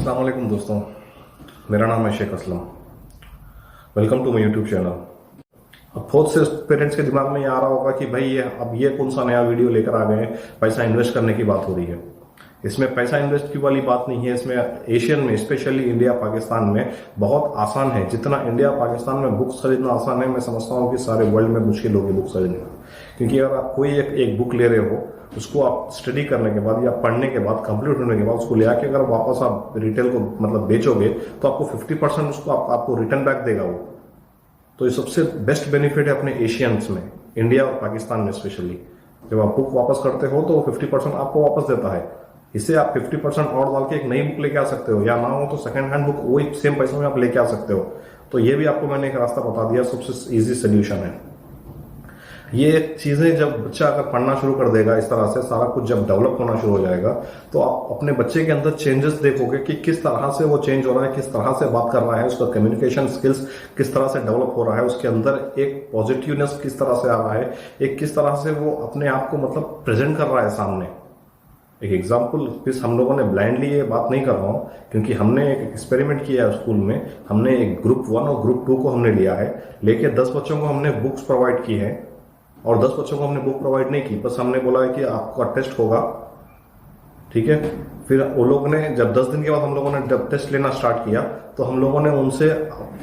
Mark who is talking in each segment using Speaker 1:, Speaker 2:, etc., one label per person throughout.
Speaker 1: अस्सलाम वालेकुम दोस्तों, मेरा नाम है Sheikh Aslam. Welcome to my YouTube channel. अब बहुत से पेरेंट्स के दिमाग में ये आ रहा होगा कि भाई ये कौन सा नया वीडियो लेकर आ गए हैं, पैसा इन्वेस्ट करने की बात हो रही है। इसमें पैसा इन्वेस्ट की वाली बात नहीं है। इसमें एशियन में, स्पेशली इंडिया पाकिस्तान में बहुत आसान है। जितना इंडिया पाकिस्तान में बुक्स खरीदना आसान है, मैं समझता हूँ कि सारे वर्ल्ड में मुश्किल होगी बुक्स खरीदना। क्योंकि अगर आप कोई एक बुक ले रहे हो, उसको आप स्टडी करने के बाद या पढ़ने के बाद, कंप्लीट होने के बाद उसको ले आके अगर वापस आप रिटेल को मतलब बेचोगे तो आपको 50% उसको आपको रिटर्न बैक देगा वो। तो ये सबसे बेस्ट बेनिफिट है अपने एशियंस में, इंडिया और पाकिस्तान में स्पेशली। जब आप बुक वापस करते हो तो वो 50% आपको वापस देता है। इससे आप 50% और डाल के एक नई बुक लेके आ सकते हो, या ना हो तो सेकंड हैंड बुक वही सेम पैसों में आप लेके आ सकते हो। तो ये भी आपको मैंने एक रास्ता बता दिया, सबसे इजी सोल्यूशन है। ये चीजें जब बच्चा अगर पढ़ना शुरू कर देगा, इस तरह से सारा कुछ जब डेवलप होना शुरू हो जाएगा, तो आप अपने बच्चे के अंदर चेंजेस देखोगे कि किस तरह से वो चेंज हो रहा है, किस तरह से बात कर रहा है, उसका कम्युनिकेशन स्किल्स किस तरह से डेवलप हो रहा है, उसके अंदर एक पॉजिटिवनेस किस तरह से आ रहा है, एक किस तरह से वो अपने आप को मतलब प्रेजेंट कर रहा है सामने। एक एग्जाम्पल प्लीज, हम लोगों ने ब्लाइंडली ये बात नहीं कर रहा हूँ, क्योंकि हमने एक एक्सपेरिमेंट किया है स्कूल में। हमने एक ग्रुप 1 और ग्रुप 2 को हमने लिया है, लेके 10 बच्चों को हमने बुक्स प्रोवाइड की है, और 10 बच्चों को हमने बुक प्रोवाइड नहीं की। बस हमने बोला है कि आपका टेस्ट होगा, ठीक है। फिर वो लोग ने जब 10 दिन के बाद हम लोगों ने जब टेस्ट लेना स्टार्ट किया, तो हम लोगों ने उनसे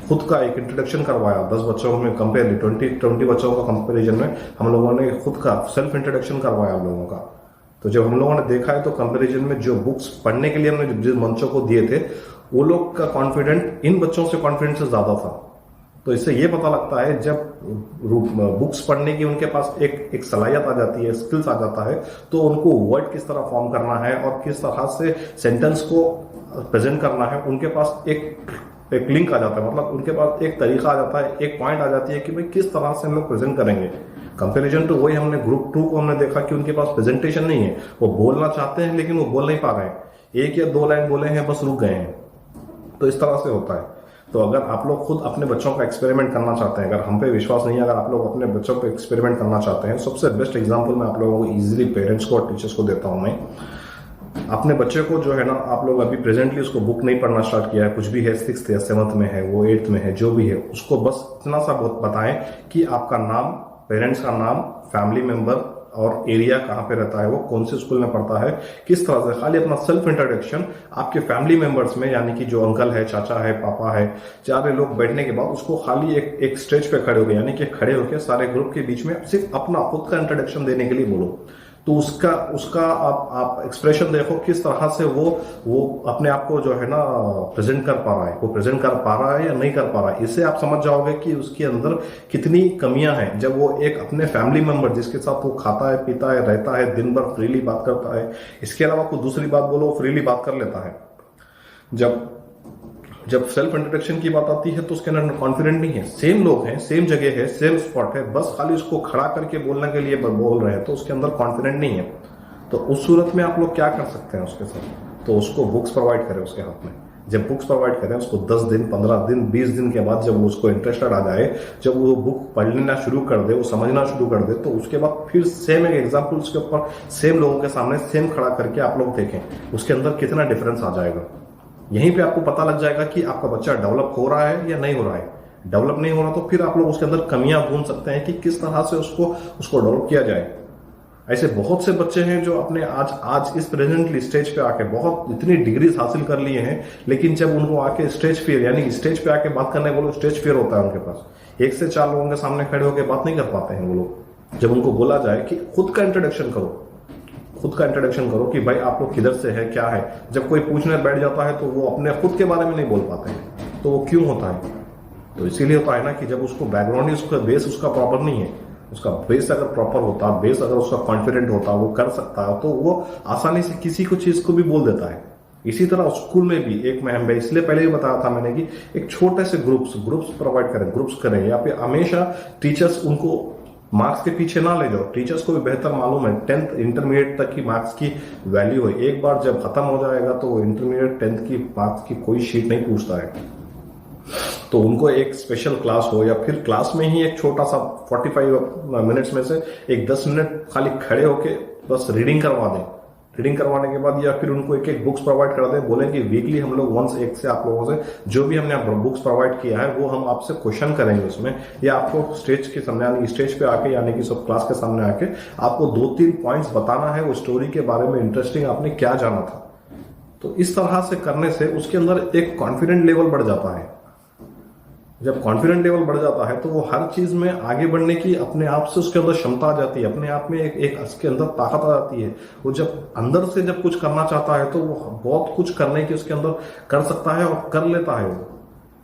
Speaker 1: खुद का एक इंट्रोडक्शन करवाया। 10 बच्चों में कंपेयर 20 बच्चों का कंपेरिजन में हम लोगों ने खुद का सेल्फ इंट्रोडक्शन करवाया हम लोगों का। तो जब हम लोगों ने देखा है तो कंपेरिजन में जो बुक्स पढ़ने के लिए हमने जिन मंचों को दिए थे, वो लोग का कॉन्फिडेंट इन बच्चों से कॉन्फिडेंस से ज्यादा था। तो इससे ये पता लगता है जब बुक्स पढ़ने की उनके पास एक सलाहियत आ जाती है, स्किल्स आ जाता है, तो उनको वर्ड किस तरह फॉर्म करना है और किस तरह से सेंटेंस को प्रेजेंट करना है, उनके पास एक लिंक आ जाता है। मतलब उनके पास एक तरीका आ जाता है, एक पॉइंट आ जाती है कि भाई किस तरह से हम लोग प्रेजेंट करेंगे। कंपेरिजन तो वही हमने ग्रुप 2 को हमने देखा कि उनके पास प्रेजेंटेशन नहीं है। वो बोलना चाहते हैं लेकिन वो बोल नहीं पा रहे हैं, 1 या 2 लाइन बोले हैं, बस रुक गए हैं। तो इस तरह से होता है। तो अगर आप लोग खुद अपने बच्चों का एक्सपेरिमेंट करना चाहते हैं, अगर हम पे विश्वास नहीं है, अगर आप लोग अपने बच्चों पे एक्सपेरिमेंट करना चाहते हैं, सबसे बेस्ट एग्जांपल मैं आप लोगों को इजीली पेरेंट्स को और टीचर्स को देता हूं। मैं अपने बच्चे को जो है ना, आप लोग अभी प्रेजेंटली उसको बुक नहीं पढ़ना स्टार्ट किया है, कुछ भी है, 6th या 7th में है, वो 8th में है, जो भी है, उसको बस इतना सा बहुत बताएं कि आपका नाम, पेरेंट्स का नाम, फैमिली मेंबर और एरिया कहाँ पे रहता है, वो कौन से स्कूल में पढ़ता है, किस तरह से। खाली अपना सेल्फ इंट्रोडक्शन आपके फैमिली मेंबर्स में, यानी कि जो अंकल है, चाचा है, पापा है, 4 लोग बैठने के बाद उसको खाली एक स्टेज पे खड़े हो गए, यानी कि खड़े होकर सारे ग्रुप के बीच में सिर्फ अपना खुद का इंट्रोडक्शन देने के लिए बोलो। तो उसका आप एक्सप्रेशन देखो किस तरह से वो अपने आप को जो है ना प्रेजेंट कर पा रहा है, वो प्रेजेंट कर पा रहा है या नहीं कर पा रहा है। इससे आप समझ जाओगे कि उसके अंदर कितनी कमियां हैं। जब वो एक अपने फैमिली मेंबर जिसके साथ वो खाता है, पीता है, रहता है, दिन भर फ्रीली बात करता है, इसके अलावा कोई दूसरी बात बोलो फ्रीली बात कर लेता है। जब सेल्फ इंट्रोडक्शन की बात आती है तो उसके अंदर कॉन्फिडेंट नहीं है। सेम लोग हैं, सेम जगह है, सेम स्पॉट है, बस खाली उसको खड़ा करके बोलने के लिए बोल रहे हैं, तो उसके अंदर कॉन्फिडेंट नहीं है। तो उस सूरत में आप लोग क्या कर सकते हैं उसके साथ, तो उसको बुक्स प्रोवाइड करें उसके हाथ में। जब बुक्स प्रोवाइड करें उसको 10 दिन, 15 दिन, 20 दिन के बाद जब उसको इंटरेस्टेड आ जाए, जब वो बुक पढ़ना शुरू कर दे, वो समझना शुरू कर दे, तो उसके बाद फिर सेम एक एग्जाम्पल उसके ऊपर सेम लोगों के सामने सेम खड़ा करके आप लोग देखें उसके अंदर कितना डिफरेंस आ जाएगा। यहीं पे आपको पता लग जाएगा कि आपका बच्चा डेवलप हो रहा है या नहीं हो रहा है। डेवलप नहीं हो रहा तो फिर आप लोग उसके अंदर कमियां ढूंढ सकते हैं कि किस तरह से उसको डेवलप किया जाए। ऐसे बहुत से बच्चे हैं जो अपने आज इस प्रेजेंटली स्टेज पे आके बहुत इतनी डिग्रीज हासिल कर लिए हैं, लेकिन जब उनको आके स्टेज फियर, यानी स्टेज पे आके बात करने वालों स्टेज फियर होता है उनके पास, 1 से 4 लोगों के सामने खड़े होकर बात नहीं कर पाते हैं वो लोग। जब उनको बोला जाए कि खुद का इंट्रोडक्शन करो कि भाई आप लोग किधर से है, क्या है, जब कोई पूछने बैठ जाता है तो वो अपने खुद के बारे में नहीं बोल पाते हैं। तो वो क्यों होता है? तो इसीलिए होता है ना कि जब उसको बैकग्राउंड ही, उसका बेस उसका प्रॉपर नहीं है। उसका बेस अगर प्रॉपर होता, बेस अगर उसका कॉन्फिडेंट होता, वो कर सकता है, तो वो आसानी से किसी को चीज को भी बोल देता है। इसी तरह स्कूल में भी एक मैं इसलिए पहले ही बताया था मैंने कि एक छोटे से ग्रुप्स प्रोवाइड करें, ग्रुप्स करें, या फिर हमेशा टीचर्स उनको मार्क्स के पीछे ना ले जाओ। टीचर्स को भी बेहतर मालूम है 10th इंटरमीडिएट तक की मार्क्स की वैल्यू है। एक बार जब खत्म हो जाएगा तो वो इंटरमीडिएट 10th की मार्क्स की कोई शीट नहीं पूछता है। तो उनको एक स्पेशल क्लास हो, या फिर क्लास में ही एक छोटा सा 45 मिनट्स में से एक 10 मिनट खाली खड़े होके बस रीडिंग करवा दें, रीडिंग करवाने के बाद, या फिर उनको एक एक बुक्स प्रोवाइड कर दें, बोलें कि वीकली हम लोग वंस एक से आप लोगों से जो भी हमने बुक्स प्रोवाइड किया है वो हम आपसे क्वेश्चन करेंगे उसमें, या आपको स्टेज के सामने यानी स्टेज पे आके यानी कि सब क्लास के सामने आके आपको 2-3 पॉइंट्स बताना है वो स्टोरी के बारे में इंटरेस्टिंग आपने क्या जाना था। तो इस तरह से करने से उसके अंदर एक कॉन्फिडेंट लेवल बढ़ जाता है। जब कॉन्फिडेंट लेवल बढ़ जाता है तो वो हर चीज में आगे बढ़ने की अपने आप से उसके अंदर क्षमता आ जाती है, अपने आप में एक उसके अंदर ताकत आ जाती है। वो जब अंदर से जब कुछ करना चाहता है तो वो बहुत कुछ करने की उसके अंदर कर सकता है और कर लेता है वो।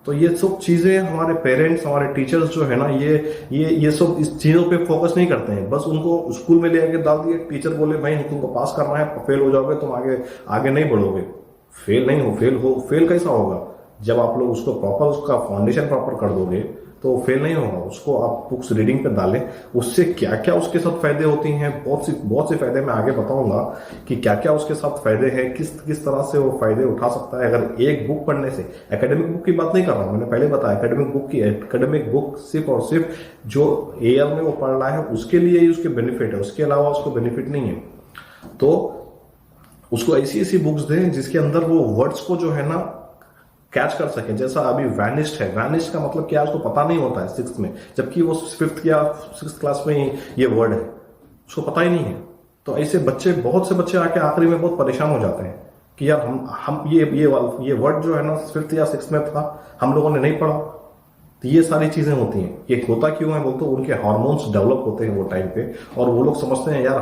Speaker 1: तो ये सब चीजें हमारे पेरेंट्स, हमारे टीचर्स जो है ना, ये सब इस चीजों पे फोकस नहीं करते हैं। बस उनको स्कूल में ले आके डाल दिए, टीचर बोले भाई तुमको पास करना है, फेल हो जाओगे तुम आगे नहीं बढ़ोगे। फेल नहीं हो, फेल कैसा होगा? जब आप लोग उसको प्रॉपर उसका फाउंडेशन प्रॉपर कर दोगे तो फेल नहीं होगा। उसको आप बुक्स रीडिंग पे डालें, उससे क्या क्या उसके साथ फायदे होती हैं, बहुत से फायदे मैं आगे बताऊंगा कि क्या क्या उसके साथ फायदे हैं, किस तरह से वो फायदे उठा सकता है अगर एक बुक पढ़ने से। एकेडमिक बुक की बात नहीं कर रहा हूं, मैंने पहले बताया एकेडमिक बुक सिर्फ और सिर्फ जो एयर में वो पढ़ रहा है उसके लिए ही उसके बेनिफिट है, उसके अलावा उसको बेनिफिट नहीं है। तो उसको ऐसी बुक्स दें जिसके अंदर वो वर्ड्स को जो है ना कैच कर सके। जैसा अभी वैनिश्ड है, वैनिश्ड का मतलब क्या उसको पता नहीं होता है 6th में, जबकि वो 5th या 6th क्लास में ही ये वर्ड है, उसको पता ही नहीं है। तो ऐसे बहुत से बच्चे आके आखिरी में बहुत परेशान हो जाते हैं कि यार हम ये वर्ड जो है ना 5th या 6th में था, हम लोगों ने नहीं पढ़ा। तो ये सारी चीजें होती हैं। ये होता क्यों है बोलते, उनके हार्मोन्स डेवलप होते हैं वो टाइम पे, और वो लोग समझते हैं यार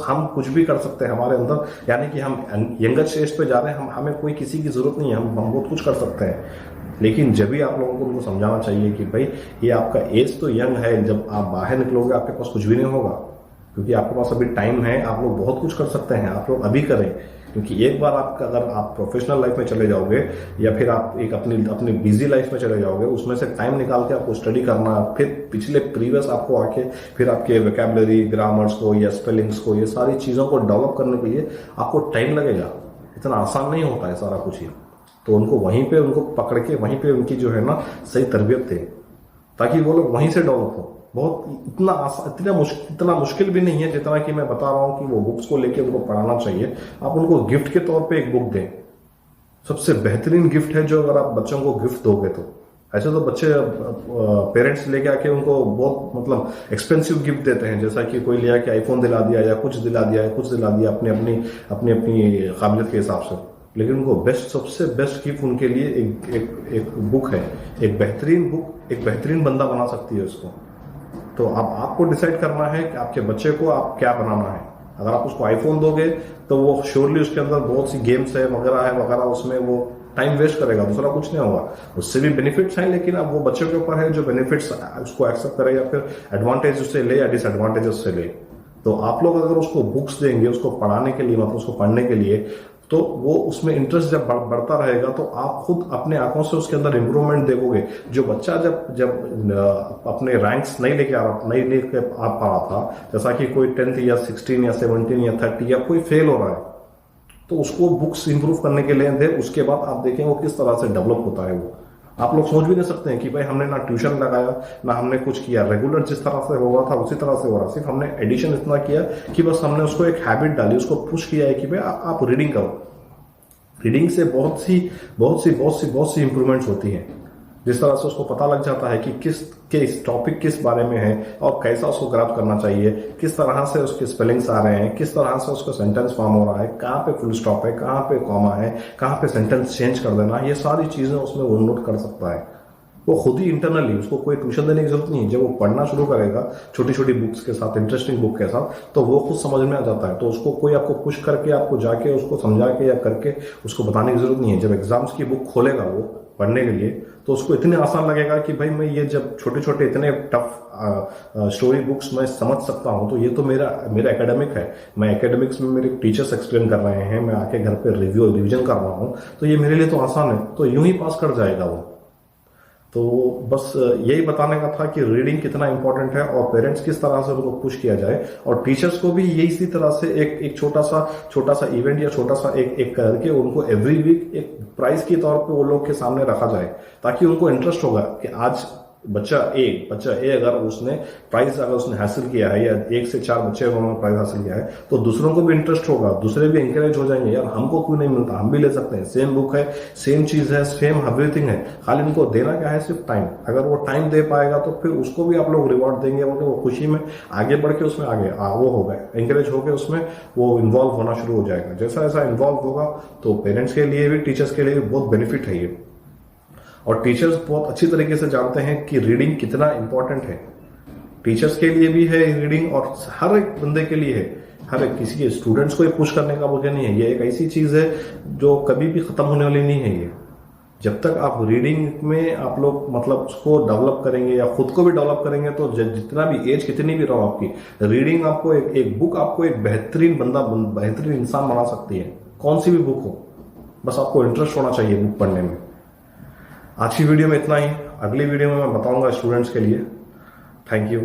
Speaker 1: हम कुछ भी कर सकते हैं हमारे अंदर, यानी कि हम यंगर स्टेज पे जा रहे हैं, हमें कोई किसी की जरूरत नहीं है, हम बहुत कुछ कर सकते हैं। लेकिन जब भी आप लोगों को उनको समझाना चाहिए कि भाई ये आपका एज तो यंग है, जब आप बाहर निकलोगे आपके पास कुछ भी नहीं होगा, क्योंकि आपके पास अभी टाइम है, आप लोग बहुत कुछ कर सकते हैं, आप लोग अभी करें। क्योंकि एक बार अगर आप प्रोफेशनल लाइफ में चले जाओगे या फिर आप एक अपनी बिजी लाइफ में चले जाओगे, उसमें से टाइम निकाल के आपको स्टडी करना, फिर पिछले प्रीवियस आपको आके फिर आपके वोकैबुलरी, ग्रामर्स को या स्पेलिंग्स को, ये सारी चीजों को डेवलप करने के लिए आपको टाइम लगेगा। इतना आसान नहीं होता है सारा कुछ ही। तो उनको वहीं पे उनको पकड़ के वहीं पे उनकी जो है ना सही तरबियत दे, ताकि वो लोग वहीं से डेवलप हो। बहुत इतना मुश्किल भी नहीं है जितना कि मैं बता रहा हूं कि वो बुक्स को लेके उनको पढ़ाना चाहिए। आप उनको गिफ्ट के तौर पे एक बुक दें, सबसे बेहतरीन गिफ्ट है जो अगर आप बच्चों को गिफ्ट दोगे तो। ऐसे तो बच्चे पेरेंट्स लेके आके उनको बहुत मतलब एक्सपेंसिव गिफ्ट देते हैं, जैसा कि कोई ले आके आईफोन दिला दिया या कुछ दिला दिया अपनी काबिलियत के हिसाब से। लेकिन उनको सबसे बेस्ट गिफ्ट उनके लिए एक बुक है, एक बेहतरीन बंदा बना सकती है उसको। तो अब आपको डिसाइड करना है कि आपके बच्चे को आप क्या बनाना है। अगर आप उसको आईफोन दोगे तो वो श्योरली उसके अंदर बहुत सी गेम्स है वगैरह, उसमें वो टाइम वेस्ट करेगा, दूसरा कुछ नहीं होगा। उससे भी बेनिफिट्स हैं, लेकिन अब वो बच्चे के ऊपर है जो बेनिफिट्स उसको एक्सेप्ट करे या फिर एडवांटेज उससे ले या डिसएडवांटेज उससे ले। तो आप लोग अगर उसको बुक्स देंगे उसको पढ़ाने के लिए, मतलब उसको पढ़ने के लिए, तो वो उसमें इंटरेस्ट जब बढ़ता रहेगा तो आप खुद अपने आंखों से उसके अंदर इंप्रूवमेंट देखोगे। जो बच्चा जब अपने रैंक्स नहीं लेके आ पा रहा था, जैसा कि कोई 10th या 16 या 17 या 30 या कोई फेल हो रहा है, तो उसको बुक्स इंप्रूव करने के लिए दे। उसके बाद आप देखें वो किस तरह से डेवलप होता है। वो आप लोग सोच भी नहीं सकते हैं कि भाई हमने ना ट्यूशन लगाया ना हमने कुछ किया, रेगुलर जिस तरह से हो रहा था उसी तरह से हो रहा, सिर्फ हमने एडिशन इतना किया कि बस हमने उसको एक हैबिट डाली, उसको पुश किया है कि भाई आप रीडिंग करो। रीडिंग से बहुत सी इंप्रूवमेंट्स होती हैं। जिस तरह से उसको पता लग जाता है कि टॉपिक किस बारे में है और कैसा उसको ग्रैब करना चाहिए, किस तरह से उसके स्पेलिंग्स आ रहे हैं, किस तरह से उसका सेंटेंस फॉर्म हो रहा है, कहाँ पे फुल स्टॉप है, कहाँ पे कॉमा है, कहाँ पे सेंटेंस चेंज कर देना, ये सारी चीजें उसमें वो नोट कर सकता है। वो खुद ही इंटरनली, उसको कोई ट्यूशन देने की जरूरत नहीं है। जब वो पढ़ना शुरू करेगा छोटी छोटी बुक्स के साथ, इंटरेस्टिंग बुक के साथ, तो वो खुद समझ में आ जाता है। तो उसको कोई आपको पुश करके आपको जाके उसको समझा के या करके उसको बताने की जरूरत नहीं है। जब एग्जाम्स की बुक खोलेगा वो पढ़ने के लिए, तो उसको इतने आसान लगेगा कि भाई मैं ये जब छोटे छोटे इतने टफ स्टोरी बुक्स मैं समझ सकता हूँ, तो ये तो मेरा एकेडमिक है। मैं एकेडमिक्स में मेरे टीचर्स एक्सप्लेन कर रहे हैं, मैं आके घर पे रिविजन कर रहा हूँ, तो ये मेरे लिए तो आसान है। तो यूं ही पास कर जाएगा वो। तो बस यही बताने का था कि रीडिंग कितना इंपॉर्टेंट है और पेरेंट्स किस तरह से उनको पुश किया जाए, और टीचर्स को भी यही इसी तरह से एक छोटा सा इवेंट या छोटा सा एक करके उनको एवरी वीक एक प्राइज के तौर पे वो लोग के सामने रखा जाए, ताकि उनको इंटरेस्ट होगा कि आज बच्चा ए अगर उसने प्राइज अगर उसने हासिल किया है या 1 से 4 बच्चे उन्होंने प्राइज हासिल किया है तो दूसरों को भी इंटरेस्ट होगा, दूसरे भी इंकरेज हो जाएंगे, यार हमको क्यों नहीं मिलता, हम भी ले सकते हैं, सेम बुक है, सेम चीज है, सेम एवरीथिंग है, खाली इनको देना क्या है, सिर्फ टाइम। अगर वो टाइम दे पाएगा तो फिर उसको भी आप लोग रिवॉर्ड देंगे, बोलते वो खुशी में आगे बढ़ के उसमें आगे वो होगा, इंकरेज होकर उसमें वो इन्वॉल्व होना शुरू हो जाएगा। जैसा ऐसा इन्वॉल्व होगा तो पेरेंट्स के लिए भी टीचर्स के लिए भी बहुत बेनिफिट है ये। और टीचर्स बहुत अच्छी तरीके से जानते हैं कि रीडिंग कितना इंपॉर्टेंट है, टीचर्स के लिए भी है रीडिंग और हर एक बंदे के लिए है, हर एक किसी के स्टूडेंट्स को पुश करने का वजह नहीं है, ये एक ऐसी चीज है जो कभी भी खत्म होने वाली नहीं है। ये जब तक आप रीडिंग में आप लोग मतलब उसको डेवलप करेंगे या खुद को भी डेवलप करेंगे तो जितना भी एज कितनी भी रहो आपकी, रीडिंग आपको एक बुक आपको एक बेहतरीन बेहतरीन इंसान बना सकती है, कौन सी भी बुक हो, बस आपको इंटरेस्ट होना चाहिए बुक पढ़ने में। आज की वीडियो में इतना ही, अगली वीडियो में मैं बताऊंगा स्टूडेंट्स के लिए। Thank you.